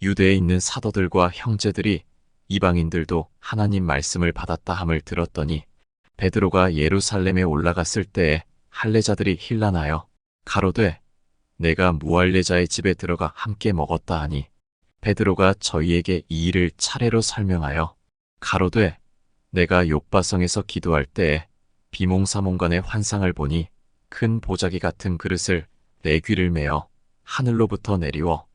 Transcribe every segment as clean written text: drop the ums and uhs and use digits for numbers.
유대에 있는 사도들과 형제들이 이방인들도 하나님 말씀을 받았다 함을 들었더니 베드로가 예루살렘에 올라갔을 때에 할례자들이 힐난하여 가로되 내가 무할례자의 집에 들어가 함께 먹었다 하니 베드로가 저희에게 이 일을 차례로 설명하여 가로되 내가 욥바성에서 기도할 때에 비몽사몽간의 환상을 보니 큰 보자기 같은 그릇을 내 귀를 메어 하늘로부터 내리워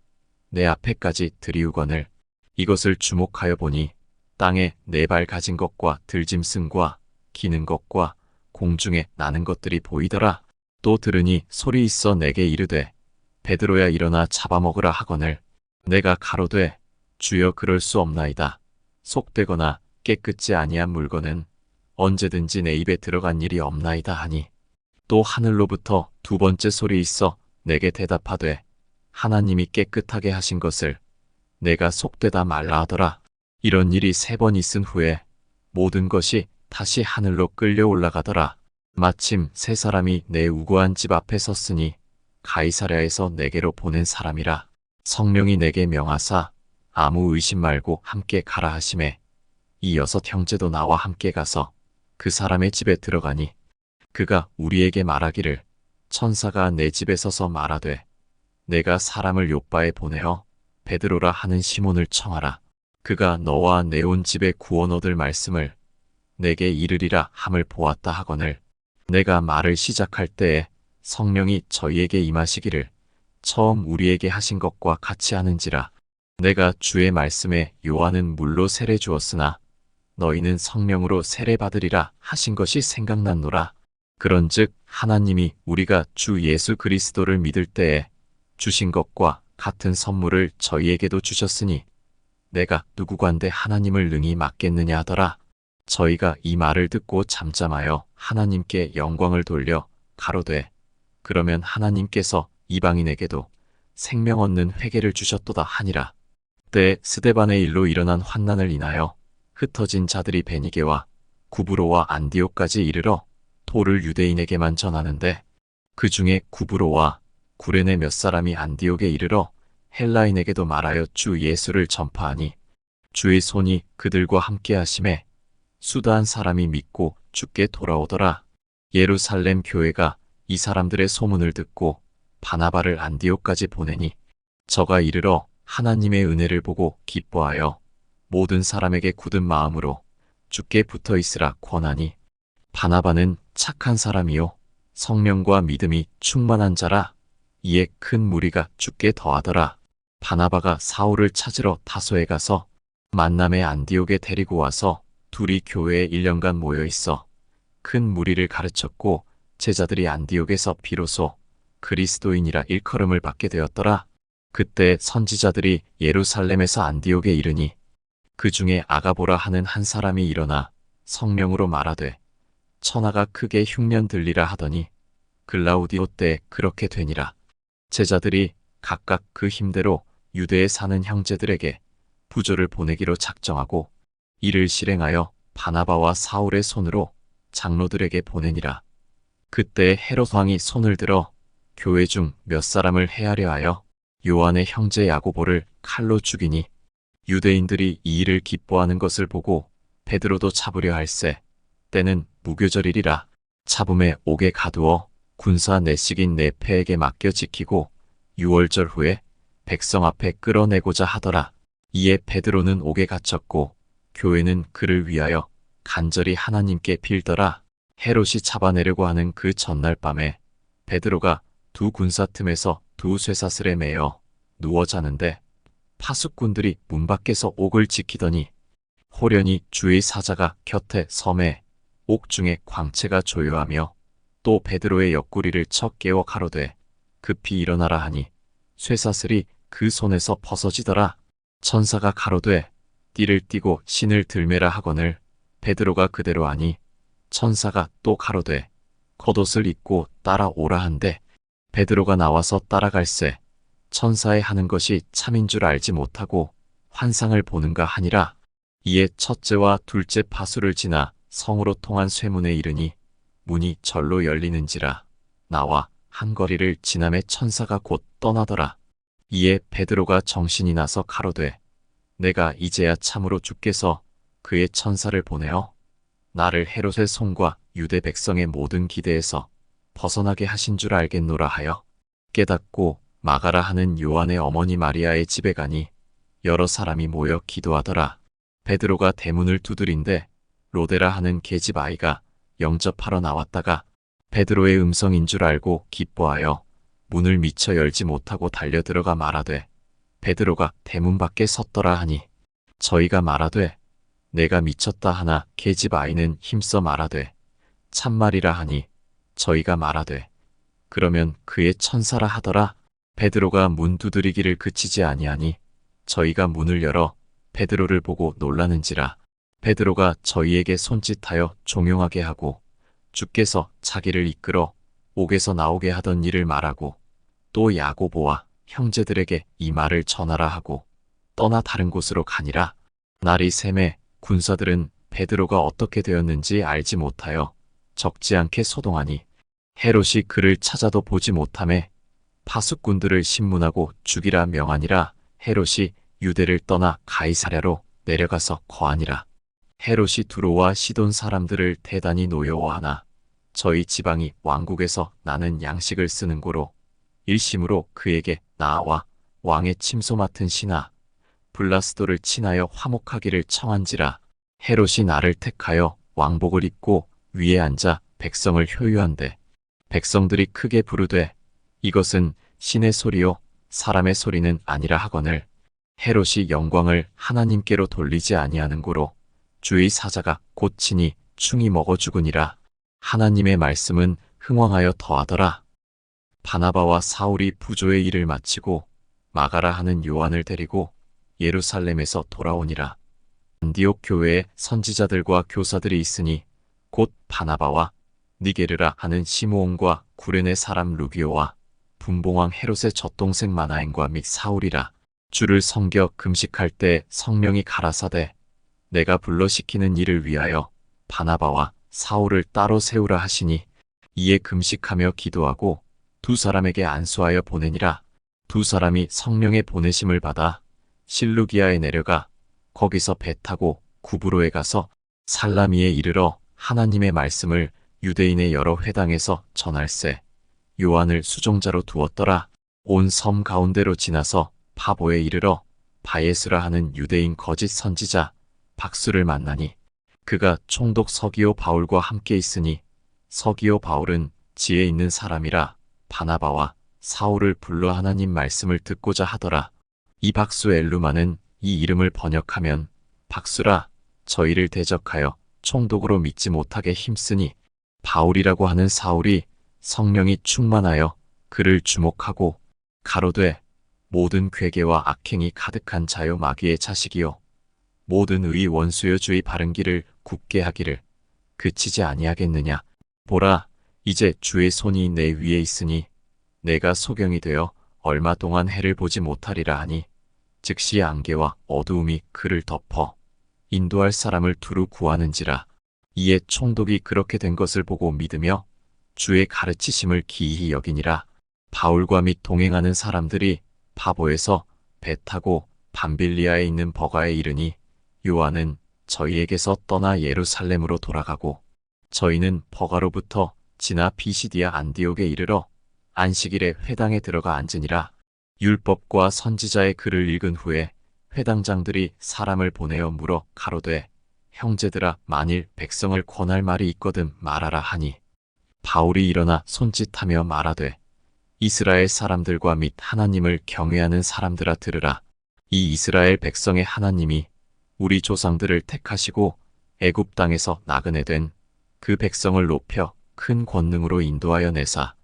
내 앞에까지 들이우거늘 이것을 주목하여 보니 땅에 네 발 가진 것과 들짐승과 기는 것과 공중에 나는 것들이 보이더라. 또 들으니 소리 있어 내게 이르되 베드로야 일어나 잡아먹으라 하거늘 내가 가로되 주여 그럴 수 없나이다. 속되거나 깨끗지 아니한 물건은 언제든지 내 입에 들어간 일이 없나이다 하니 또 하늘로부터 두 번째 소리 있어 내게 대답하되 하나님이 깨끗하게 하신 것을 내가 속되다 말라 하더라. 이런 일이 세 번 있은 후에 모든 것이 다시 하늘로 끌려 올라가더라. 마침 세 사람이 내 우거한 집 앞에 섰으니 가이사랴에서 내게로 보낸 사람이라. 성령이 내게 명하사 아무 의심 말고 함께 가라 하시매 이 여섯 형제도 나와 함께 가서 그 사람의 집에 들어가니 그가 우리에게 말하기를 천사가 내 집에 서서 말하되 내가 사람을 욥바에 보내어 베드로라 하는 시몬을 청하라. 그가 너와 내 온 집에 구원 얻을 말씀을 내게 이르리라 함을 보았다 하거늘 내가 말을 시작할 때에 성령이 저희에게 임하시기를 처음 우리에게 하신 것과 같이 하는지라. 내가 주의 말씀에 요한은 물로 세례 주었으나 너희는 성령으로 세례 받으리라 하신 것이 생각났노라. 그런즉 하나님이 우리가 주 예수 그리스도를 믿을 때에 주신 것과 같은 선물을 저희에게도 주셨으니 내가 누구관데 하나님을 능히 맡겠느냐 하더라. 저희가 이 말을 듣고 잠잠하여 하나님께 영광을 돌려 가로되 그러면 하나님께서 이방인에게도 생명 얻는 회개를 주셨도다 하니라. 그때 스데반의 일로 일어난 환난을 인하여 흩어진 자들이 베니게와 구브로와 안디옥까지 이르러 도를 유대인에게만 전하는데 그 중에 구브로와 구레네 몇 사람이 안디옥에 이르러 헬라인에게도 말하여 주 예수를 전파하니 주의 손이 그들과 함께 하심에 수다한 사람이 믿고 주께 돌아오더라. 예루살렘 교회가 이 사람들의 소문을 듣고 바나바를 안디옥까지 보내니 저가 이르러 하나님의 은혜를 보고 기뻐하여 모든 사람에게 굳은 마음으로 주께 붙어 있으라 권하니 바나바는 착한 사람이요 성령과 믿음이 충만한 자라. 이에 큰 무리가 주께 더하더라. 바나바가 사울을 찾으러 다소에 가서 만남의 안디옥에 데리고 와서 둘이 교회에 1년간 모여 있어 큰 무리를 가르쳤고 제자들이 안디옥에서 비로소 그리스도인이라 일컬음을 받게 되었더라. 그때 선지자들이 예루살렘에서 안디옥에 이르니 그 중에 아가보라 하는 한 사람이 일어나 성령으로 말하되 천하가 크게 흉년 들리라 하더니 글라우디오 때 그렇게 되니라. 제자들이 각각 그 힘대로 유대에 사는 형제들에게 부조를 보내기로 작정하고 이를 실행하여 바나바와 사울의 손으로 장로들에게 보내니라. 그때 헤롯 왕이 손을 들어 교회 중 몇 사람을 해하려 하여 요한의 형제 야고보를 칼로 죽이니 유대인들이 이 일을 기뻐하는 것을 보고 베드로도 잡으려 할세 때는 무교절이리라. 잡음에 옥에 가두어 군사 내식인 네페에게 맡겨 지키고 6월절 후에 백성 앞에 끌어내고자 하더라. 이에 베드로는 옥에 갇혔고 교회는 그를 위하여 간절히 하나님께 빌더라. 헤롯이 잡아내려고 하는 그 전날 밤에 베드로가 두 군사 틈에서 두 쇠사슬에 매여 누워 자는데 파수꾼들이 문 밖에서 옥을 지키더니 호련히 주의 사자가 곁에 섬에 옥 중에 광채가 조요하며 또 베드로의 옆구리를 쳐 깨워 가로되 급히 일어나라 하니 쇠사슬이 그 손에서 벗어지더라. 천사가 가로되 띠를 띠고 신을 들매라 하거늘 베드로가 그대로 하니 천사가 또 가로되 겉옷을 입고 따라오라 한데 베드로가 나와서 따라갈새 천사의 하는 것이 참인 줄 알지 못하고 환상을 보는가 하니라. 이에 첫째와 둘째 파수를 지나 성으로 통한 쇠문에 이르니 문이 절로 열리는지라. 나와 한 거리를 지남에 천사가 곧 떠나더라. 이에 베드로가 정신이 나서 가로되 내가 이제야 참으로 주께서 그의 천사를 보내어 나를 헤롯의 손과 유대 백성의 모든 기대에서 벗어나게 하신 줄 알겠노라 하여 깨닫고 마가라 하는 요한의 어머니 마리아의 집에 가니 여러 사람이 모여 기도하더라. 베드로가 대문을 두드린데 로데라 하는 계집 아이가 영접하러 나왔다가 베드로의 음성인 줄 알고 기뻐하여 문을 미처 열지 못하고 달려들어가 말하되 베드로가 대문 밖에 섰더라 하니 저희가 말하되 내가 미쳤다 하나 계집 아이는 힘써 말하되 참말이라 하니 저희가 말하되 그러면 그의 천사라 하더라. 베드로가 문 두드리기를 그치지 아니하니 저희가 문을 열어 베드로를 보고 놀라는지라. 베드로가 저희에게 손짓하여 종용하게 하고 주께서 자기를 이끌어 옥에서 나오게 하던 일을 말하고 또 야고보와 형제들에게 이 말을 전하라 하고 떠나 다른 곳으로 가니라. 날이 새매 군사들은 베드로가 어떻게 되었는지 알지 못하여 적지 않게 소동하니 헤롯이 그를 찾아도 보지 못하매 파수꾼들을 신문하고 죽이라 명하니라. 헤롯이 유대를 떠나 가이사랴로 내려가서 거하니라. 헤롯이 두로와 시돈 사람들을 대단히 노여워하나 저희 지방이 왕국에서 나는 양식을 쓰는 고로 일심으로 그에게 나와 왕의 침소 맡은 신하 블라스도를 친하여 화목하기를 청한지라. 헤롯이 나를 택하여 왕복을 입고 위에 앉아 백성을 효유한대 백성들이 크게 부르되 이것은 신의 소리요 사람의 소리는 아니라 하거늘 헤롯이 영광을 하나님께로 돌리지 아니하는 고로 주의 사자가 곧 친히 충이 먹어 죽으니라. 하나님의 말씀은 흥왕하여 더하더라. 바나바와 사울이 부조의 일을 마치고 마가라 하는 요한을 데리고 예루살렘에서 돌아오니라. 안디옥 교회에 선지자들과 교사들이 있으니 곧 바나바와 니게르라 하는 시므온과 구레네 사람 루기오와 분봉왕 헤롯의 젖동생 마나엔과 및 사울이라. 주를 섬겨 금식할 때 성령이 가라사대 내가 불러 시키는 일을 위하여 바나바와 사울을 따로 세우라 하시니 이에 금식하며 기도하고 두 사람에게 안수하여 보내니라. 두 사람이 성령의 보내심을 받아 실루기아에 내려가 거기서 배 타고 구브로에 가서 살라미에 이르러 하나님의 말씀을 유대인의 여러 회당에서 전할세 요한을 수종자로 두었더라. 온 섬 가운데로 지나서 바보에 이르러 바예수라 하는 유대인 거짓 선지자 박수를 만나니 그가 총독 서기오 바울과 함께 있으니 서기오 바울은 지혜 있는 사람이라 바나바와 사울을 불러 하나님 말씀을 듣고자 하더라. 이 박수 엘루마는 이 이름을 번역하면 박수라 저희를 대적하여 총독으로 믿지 못하게 힘쓰니 바울이라고 하는 사울이 성령이 충만하여 그를 주목하고 가로되 모든 괴계와 악행이 가득한 자요 마귀의 자식이요 모든 의의 원수여 주의 바른 길을 굳게 하기를 그치지 아니하겠느냐. 보라 이제 주의 손이 내 위에 있으니 내가 소경이 되어 얼마 동안 해를 보지 못하리라 하니 즉시 안개와 어두움이 그를 덮어 인도할 사람을 두루 구하는지라. 이에 총독이 그렇게 된 것을 보고 믿으며 주의 가르치심을 기이히 여기니라. 바울과 및 동행하는 사람들이 바보에서 배 타고 밤빌리아에 있는 버가에 이르니 요한은 저희에게서 떠나 예루살렘으로 돌아가고 저희는 버가로부터 지나 피시디아 안디옥에 이르러 안식일에 회당에 들어가 앉으니라. 율법과 선지자의 글을 읽은 후에 회당장들이 사람을 보내어 물어 가로되 형제들아 만일 백성을 권할 말이 있거든 말하라 하니 바울이 일어나 손짓하며 말하되 이스라엘 사람들과 및 하나님을 경외하는 사람들아 들으라. 이 이스라엘 백성의 하나님이 우리 조상들을 택하시고 애굽 땅에서 나그네 된 그 백성을 높여 큰 권능으로 인도하여 내사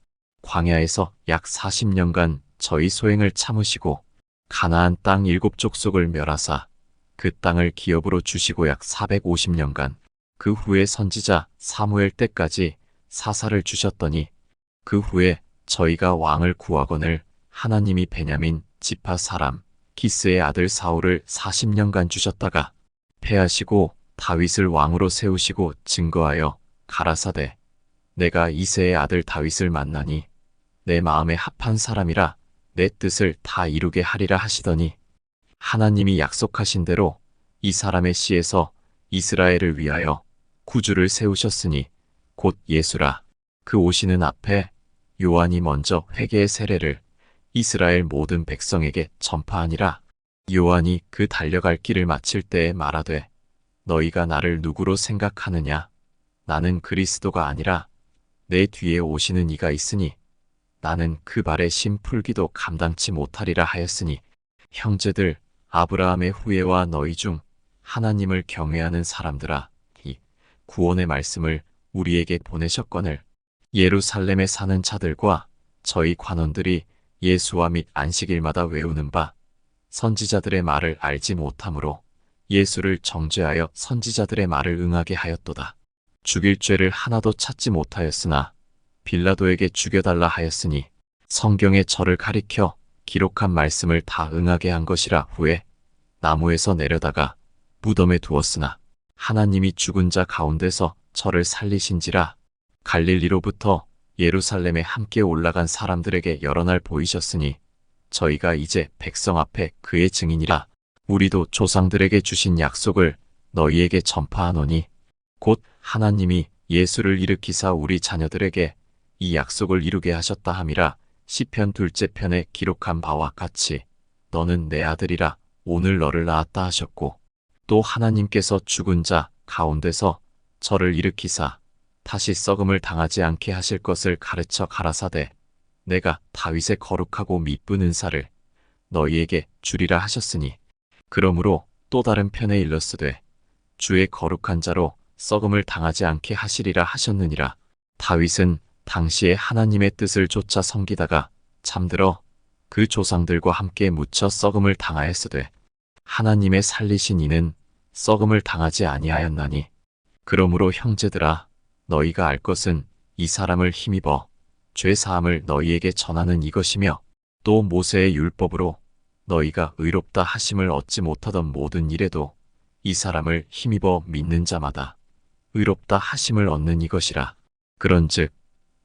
광야에서 약 40년간 저희 소행을 참으시고 가나안 땅 7족속을 멸하사 그 땅을 기업으로 주시고 약 450년간 그 후에 선지자 사무엘 때까지 사사를 주셨더니 그 후에 저희가 왕을 구하거늘 하나님이 베냐민 지파 사람 기스의 아들 사울을 40년간 주셨다가 패하시고 다윗을 왕으로 세우시고 증거하여 가라사대 내가 이새의 아들 다윗을 만나니 내 마음에 합한 사람이라 내 뜻을 다 이루게 하리라 하시더니 하나님이 약속하신 대로 이 사람의 씨에서 이스라엘을 위하여 구주를 세우셨으니 곧 예수라. 그 오시는 앞에 요한이 먼저 회개의 세례를 이스라엘 모든 백성에게 전파하니라. 요한이 그 달려갈 길을 마칠 때에 말하되 너희가 나를 누구로 생각하느냐? 나는 그리스도가 아니라 내 뒤에 오시는 이가 있으니 나는 그 발에 심 풀기도 감당치 못하리라 하였으니 형제들, 아브라함의 후예와 너희 중 하나님을 경외하는 사람들아, 이 구원의 말씀을 우리에게 보내셨거늘 예루살렘에 사는 자들과 저희 관원들이 예수와 및 안식일마다 외우는 바 선지자들의 말을 알지 못하므로 예수를 정죄하여 선지자들의 말을 응하게 하였도다. 죽일 죄를 하나도 찾지 못하였으나 빌라도에게 죽여달라 하였으니 성경에 저를 가리켜 기록한 말씀을 다 응하게 한 것이라. 후에 나무에서 내려다가 무덤에 두었으나 하나님이 죽은 자 가운데서 저를 살리신지라. 갈릴리로부터 예루살렘에 함께 올라간 사람들에게 여러 날 보이셨으니 저희가 이제 백성 앞에 그의 증인이라. 우리도 조상들에게 주신 약속을 너희에게 전파하노니 곧 하나님이 예수를 일으키사 우리 자녀들에게 이 약속을 이루게 하셨다 함이라. 시편 2째 편에 기록한 바와 같이 너는 내 아들이라 오늘 너를 낳았다 하셨고 또 하나님께서 죽은 자 가운데서 저를 일으키사 다시 썩음을 당하지 않게 하실 것을 가르쳐 가라사대 내가 다윗의 거룩하고 미쁜 은사를 너희에게 주리라 하셨으니 그러므로 또 다른 편에 일렀으되 주의 거룩한 자로 썩음을 당하지 않게 하시리라 하셨느니라. 다윗은 당시에 하나님의 뜻을 쫓아 섬기다가 잠들어 그 조상들과 함께 묻혀 썩음을 당하였으되 하나님의 살리신 이는 썩음을 당하지 아니하였나니 그러므로 형제들아 너희가 알 것은 이 사람을 힘입어 죄 사함을 너희에게 전하는 이것이며 또 모세의 율법으로 너희가 의롭다 하심을 얻지 못하던 모든 일에도 이 사람을 힘입어 믿는 자마다 의롭다 하심을 얻는 이것이라. 그런즉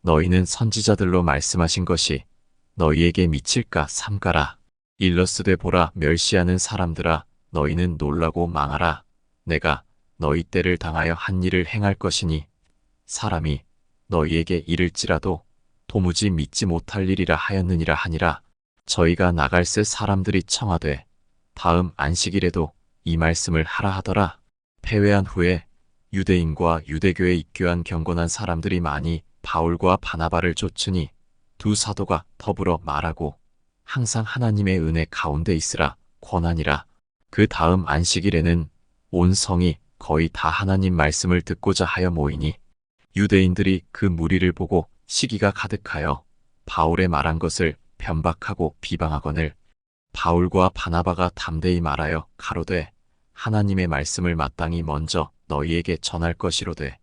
너희는 선지자들로 말씀하신 것이 너희에게 미칠까 삼가라. 일러스되 보라 멸시하는 사람들아 너희는 놀라고 망하라. 내가 너희 때를 당하여 한 일을 행할 것이니 사람이 너희에게 이를지라도 도무지 믿지 못할 일이라 하였느니라 하니라. 저희가 나갈새 사람들이 청하되 다음 안식일에도 이 말씀을 하라 하더라. 패회한 후에 유대인과 유대교에 입교한 경건한 사람들이 많이 바울과 바나바를 좇으니 두 사도가 더불어 말하고 항상 하나님의 은혜 가운데 있으라 권하니라. 그 다음 안식일에는 온 성이 거의 다 하나님 말씀을 듣고자 하여 모이니 유대인들이 그 무리를 보고 시기가 가득하여 바울의 말한 것을 변박하고 비방하거늘 바울과 바나바가 담대히 말하여 가로되 하나님의 말씀을 마땅히 먼저 너희에게 전할 것이로되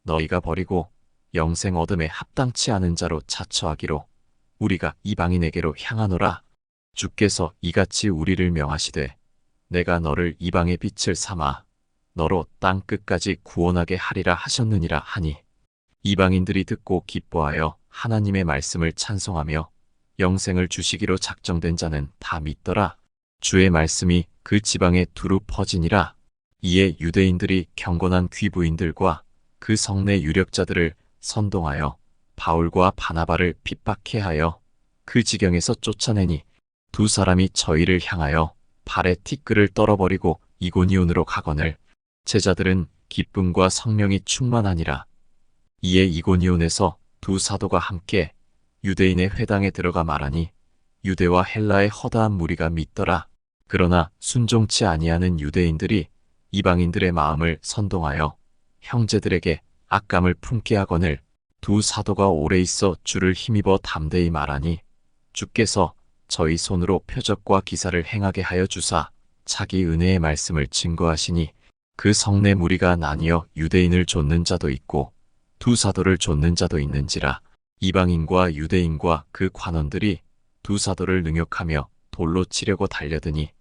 너희가 버리고 영생 얻음에 합당치 않은 자로 자처하기로 우리가 이방인에게로 향하노라. 주께서 이같이 우리를 명하시되 내가 너를 이방의 빛을 삼아 너로 땅 끝까지 구원하게 하리라 하셨느니라 하니 이방인들이 듣고 기뻐하여 하나님의 말씀을 찬송하며 영생을 주시기로 작정된 자는 다 믿더라. 주의 말씀이 그 지방에 두루 퍼지니라. 이에 유대인들이 경건한 귀부인들과 그 성내 유력자들을 선동하여 바울과 바나바를 핍박해 하여 그 지경에서 쫓아내니 두 사람이 저희를 향하여 발에 티끌을 떨어버리고 이고니온으로 가거늘 제자들은 기쁨과 성령이 충만하니라. 이에 이고니온에서 두 사도가 함께 유대인의 회당에 들어가 말하니 유대와 헬라의 허다한 무리가 믿더라. 그러나 순종치 아니하는 유대인들이 이방인들의 마음을 선동하여 형제들에게 악감을 품게 하거늘 두 사도가 오래 있어 주를 힘입어 담대히 말하니 주께서 저희 손으로 표적과 기사를 행하게 하여 주사 자기 은혜의 말씀을 증거하시니 그 성내 무리가 나뉘어 유대인을 좇는 자도 있고 두 사도를 좇는 자도 있는지라. 이방인과 유대인과 그 관원들이 두 사도를 능욕하며 돌로 치려고 달려드니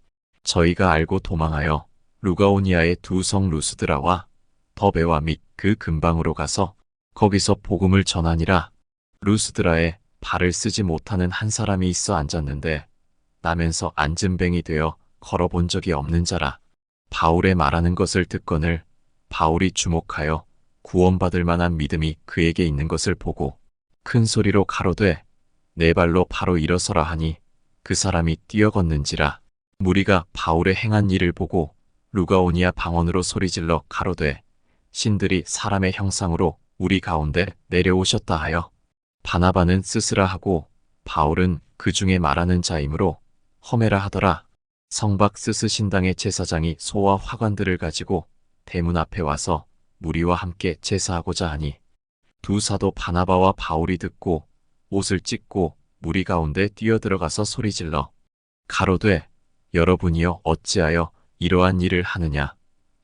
저희가 알고 도망하여 루가오니아의 두 성 루스드라와 더베와 및 그 근방으로 가서 거기서 복음을 전하니라. 루스드라에 발을 쓰지 못하는 한 사람이 있어 앉았는데 나면서 앉은 뱅이 되어 걸어본 적이 없는 자라. 바울의 말하는 것을 듣거늘 바울이 주목하여 구원받을 만한 믿음이 그에게 있는 것을 보고 큰 소리로 가로되 네 발로 바로 일어서라 하니 그 사람이 뛰어걷는지라. 무리가 바울의 행한 일을 보고 루가오니아 방언으로 소리질러 가로되 신들이 사람의 형상으로 우리 가운데 내려오셨다 하여 바나바는 스스라 하고 바울은 그 중에 말하는 자이므로 허메라 하더라. 성박 스스 신당의 제사장이 소와 화관들을 가지고 대문 앞에 와서 무리와 함께 제사하고자 하니 두 사도 바나바와 바울이 듣고 옷을 찢고 무리 가운데 뛰어들어가서 소리질러 가로되 여러분이여 어찌하여 이러한 일을 하느냐.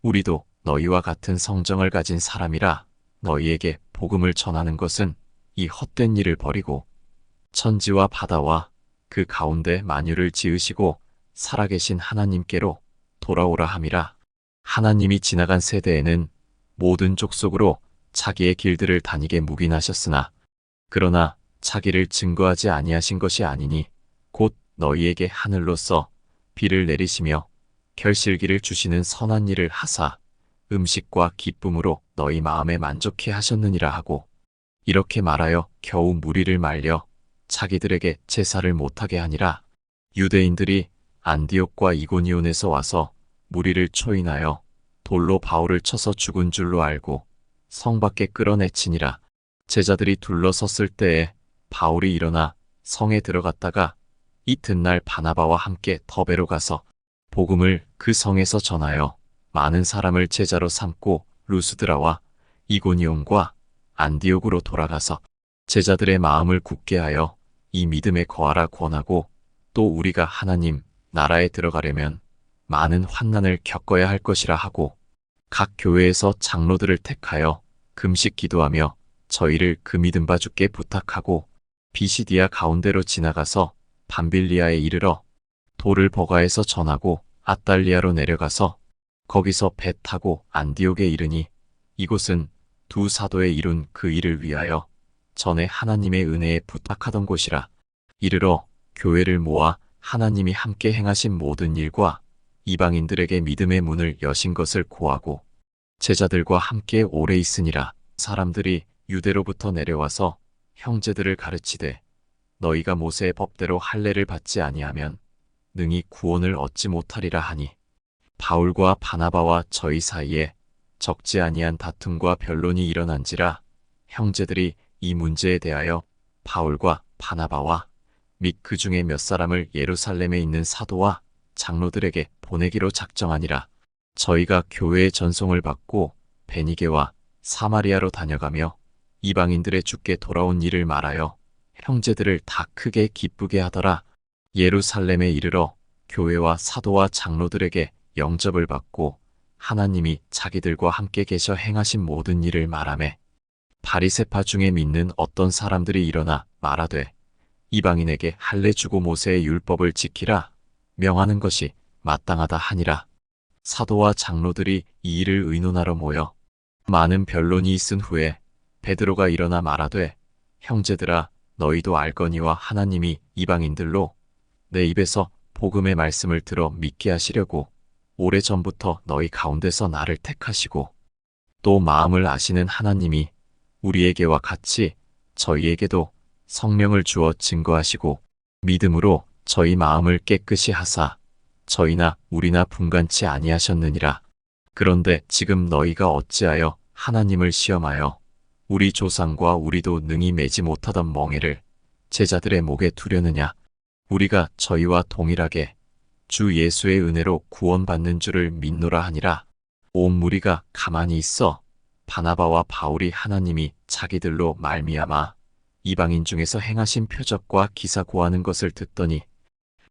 우리도 너희와 같은 성정을 가진 사람이라 너희에게 복음을 전하는 것은 이 헛된 일을 버리고 천지와 바다와 그 가운데 만유를 지으시고 살아계신 하나님께로 돌아오라 함이라. 하나님이 지나간 세대에는 모든 족속으로 자기의 길들을 다니게 묵인하셨으나 그러나 자기를 증거하지 아니하신 것이 아니니 곧 너희에게 하늘로서 비를 내리시며 결실기를 주시는 선한 일을 하사 음식과 기쁨으로 너희 마음에 만족해 하셨느니라 하고 이렇게 말하여 겨우 무리를 말려 자기들에게 제사를 못하게 하니라. 유대인들이 안디옥과 이고니온에서 와서 무리를 초인하여 돌로 바울을 쳐서 죽은 줄로 알고 성 밖에 끌어내치니라. 제자들이 둘러섰을 때에 바울이 일어나 성에 들어갔다가 이튿날 바나바와 함께 더베로 가서 복음을 그 성에서 전하여 많은 사람을 제자로 삼고 루스드라와 이고니온과 안디옥으로 돌아가서 제자들의 마음을 굳게 하여 이 믿음에 거하라 권하고 또 우리가 하나님 나라에 들어가려면 많은 환난을 겪어야 할 것이라 하고 각 교회에서 장로들을 택하여 금식 기도하며 저희를 그 믿음 바 주께 부탁하고 비시디아 가운데로 지나가서 밤빌리아에 이르러 돌을 버가에서 전하고 아달리아로 내려가서 거기서 배 타고 안디옥에 이르니 이곳은 두 사도의 이룬 그 일을 위하여 전에 하나님의 은혜에 부탁하던 곳이라. 이르러 교회를 모아 하나님이 함께 행하신 모든 일과 이방인들에게 믿음의 문을 여신 것을 고하고 제자들과 함께 오래 있으니라. 사람들이 유대로부터 내려와서 형제들을 가르치되 너희가 모세의 법대로 할례를 받지 아니하면 능히 구원을 얻지 못하리라 하니 바울과 바나바와 저희 사이에 적지 아니한 다툼과 변론이 일어난지라. 형제들이 이 문제에 대하여 바울과 바나바와 및 그 중에 몇 사람을 예루살렘에 있는 사도와 장로들에게 보내기로 작정하니라. 저희가 교회의 전송을 받고 베니게와 사마리아로 다녀가며 이방인들의 주께 돌아온 일을 말하여 형제들을 다 크게 기쁘게 하더라. 예루살렘에 이르러 교회와 사도와 장로들에게 영접을 받고 하나님이 자기들과 함께 계셔 행하신 모든 일을 말하매 바리새파 중에 믿는 어떤 사람들이 일어나 말하되 이방인에게 할례 주고 모세의 율법을 지키라 명하는 것이 마땅하다 하니라. 사도와 장로들이 이 일을 의논하러 모여 많은 변론이 있은 후에 베드로가 일어나 말하되 형제들아 너희도 알거니와 하나님이 이방인들로 내 입에서 복음의 말씀을 들어 믿게 하시려고 오래전부터 너희 가운데서 나를 택하시고 또 마음을 아시는 하나님이 우리에게와 같이 저희에게도 성령을 주어 증거하시고 믿음으로 저희 마음을 깨끗이 하사 저희나 우리나 분간치 아니하셨느니라. 그런데 지금 너희가 어찌하여 하나님을 시험하여 우리 조상과 우리도 능히 매지 못하던 멍에를 제자들의 목에 두려느냐. 우리가 저희와 동일하게 주 예수의 은혜로 구원받는 줄을 믿노라 하니라. 온 무리가 가만히 있어 바나바와 바울이 하나님이 자기들로 말미암아 이방인 중에서 행하신 표적과 기사 고하는 것을 듣더니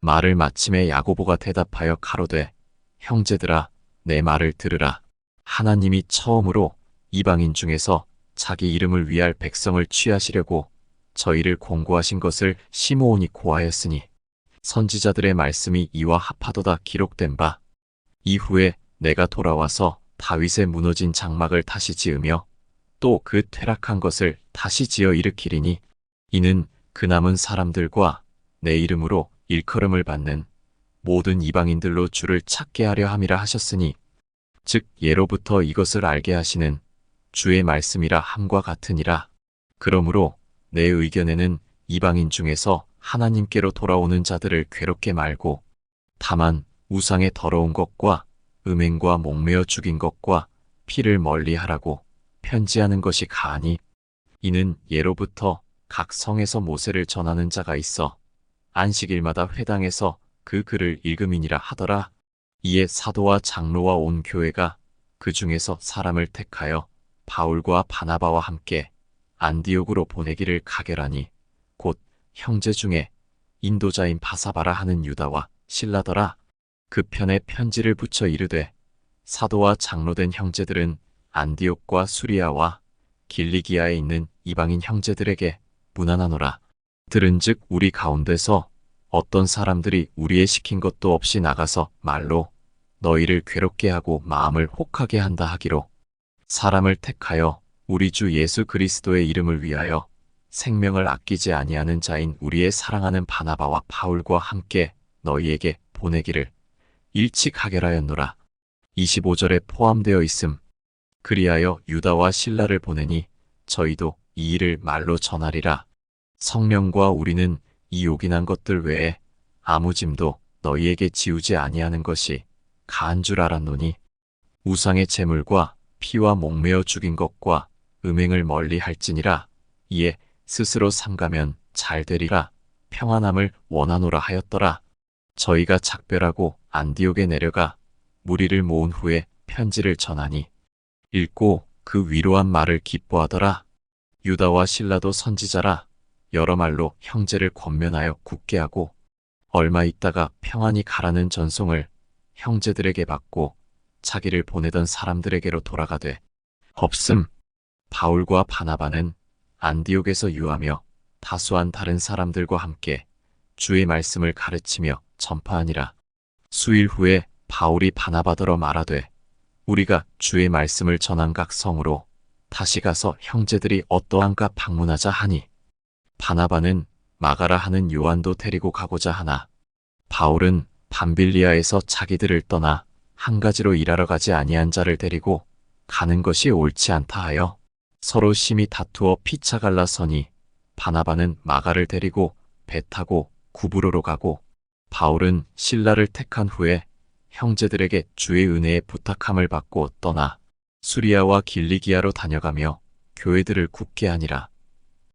말을 마침에 야고보가 대답하여 가로되 형제들아 내 말을 들으라. 하나님이 처음으로 이방인 중에서 자기 이름을 위할 백성을 취하시려고 저희를 공고하신 것을 시므온이 고하였으니 선지자들의 말씀이 이와 합하도다 기록된 바 이후에 내가 돌아와서 다윗의 무너진 장막을 다시 지으며 또 그 퇴락한 것을 다시 지어 일으키리니 이는 그 남은 사람들과 내 이름으로 일컬음을 받는 모든 이방인들로 주를 찾게 하려 함이라 하셨으니 즉 예로부터 이것을 알게 하시는 주의 말씀이라 함과 같으니라. 그러므로 내 의견에는 이방인 중에서 하나님께로 돌아오는 자들을 괴롭게 말고 다만 우상의 더러운 것과 음행과 목매어 죽인 것과 피를 멀리하라고 편지하는 것이 가하니 이는 예로부터 각 성에서 모세를 전하는 자가 있어 안식일마다 회당에서 그 글을 읽음이니라 하더라. 이에 사도와 장로와 온 교회가 그 중에서 사람을 택하여 바울과 바나바와 함께 안디옥으로 보내기를 가결하니 곧 형제 중에 인도자인 바사바라 하는 유다와 실라더라. 그 편에 편지를 붙여 이르되 사도와 장로된 형제들은 안디옥과 수리아와 길리기아에 있는 이방인 형제들에게 문안하노라. 들은즉 우리 가운데서 어떤 사람들이 우리의 시킨 것도 없이 나가서 말로 너희를 괴롭게 하고 마음을 혹하게 한다 하기로 사람을 택하여 우리 주 예수 그리스도의 이름을 위하여 생명을 아끼지 아니하는 자인 우리의 사랑하는 바나바와 바울과 함께 너희에게 보내기를 일찍 가결하였노라. 25절에 포함되어 있음. 그리하여 유다와 실라를 보내니 저희도 이 일을 말로 전하리라. 성령과 우리는 이 요긴한 것들 외에 아무 짐도 너희에게 지우지 아니하는 것이 가한 줄 알았노니 우상의 제물과 피와 목매어 죽인 것과 음행을 멀리 할지니라. 이에 스스로 삼가면 잘 되리라. 평안함을 원하노라 하였더라. 저희가 작별하고 안디옥에 내려가 무리를 모은 후에 편지를 전하니 읽고 그 위로한 말을 기뻐하더라. 유다와 실라도 선지자라 여러 말로 형제를 권면하여 굳게 하고 얼마 있다가 평안히 가라는 전송을 형제들에게 받고 자기를 보내던 사람들에게로 돌아가되 없음. 바울과 바나바는 안디옥에서 유하며 다수한 다른 사람들과 함께 주의 말씀을 가르치며 전파하니라. 수일 후에 바울이 바나바더러 말하되 우리가 주의 말씀을 전한 각 성으로 다시 가서 형제들이 어떠한가 방문하자 하니 바나바는 마가라 하는 요한도 데리고 가고자 하나 바울은 밤빌리아에서 자기들을 떠나 한 가지로 일하러 가지 아니한 자를 데리고 가는 것이 옳지 않다 하여 서로 심히 다투어 피차 갈라서니 바나바는 마가를 데리고 배 타고 구브로로 가고 바울은 실라를 택한 후에 형제들에게 주의 은혜에 부탁함을 받고 떠나 수리아와 길리기아로 다녀가며 교회들을 굳게 하니라.